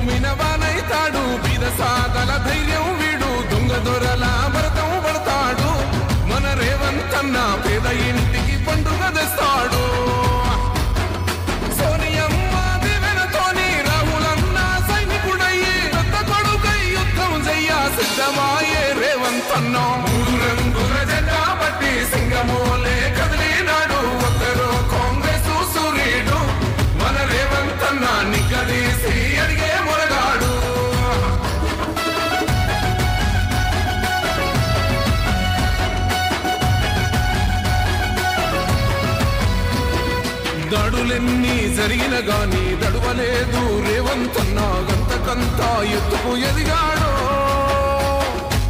భూమిన వానైతాడు బీద సాదల ధైర్యం వీడు దొంగ దొరల భరతం పడతాడు మన రేవంత్ అన్న పేద ఇంటికి పండుగ తెస్తాడు సోనియమ్మ దివెనతోని రాహులన్న సైనికుడయ్యి పెద్ద కొడుకై యుద్ధం చెయ్య సిద్ధమాయే రేవంత్ అన్న మూడు రంగుల జెండా పట్టి సింగమోలే కదిలినాడు ఒక్కరో కాంగ్రెస్ సూర్యుడు మన రేవంత్ అన్న నిగ్గదీసి అడిగే మొరగాడు దాడులెన్ని జరిగిన గాని దడువలేదు రేవంత్ అన్న గంతకంతా ఎత్తుకు ఎదిగాడు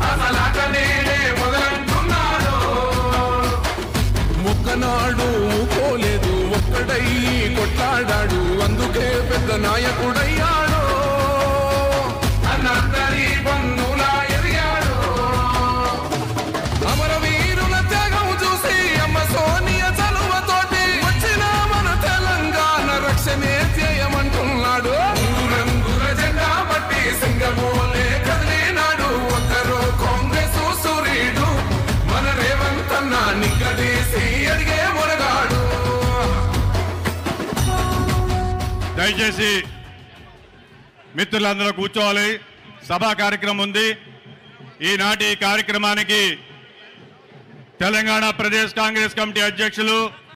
అసలాట నేనే మొదలంటున్నాడు మొక్కనాడు పోలేదు ఒక్కడై కొట్లాడాడు అందుకే పెద్ద నాయకుడయ్యాడు అన్నందరి బంధువులా ఎదిగాడు అమరవీరుల త్యాగం చూసి అమ్మ సోనియా చలువతోటి వచ్చిన మన తెలంగాణ రక్షణే చేయమంటున్నాడు రంగుల జెండా పట్టి సింగమోలే కదిలినాడు ఒక్కరో కాంగ్రెస్ సూర్యుడు మన రేవంత్ అన్న నిగ్గదీసి అడిగే మొరగాడు దయచేసి మిత్రులందరూ కూర్చోవాలి సభా కార్యక్రమం ఉంది ఈనాటి కార్యక్రమానికి తెలంగాణ ప్రదేశ్ కాంగ్రెస్ కమిటీ అధ్యక్షులు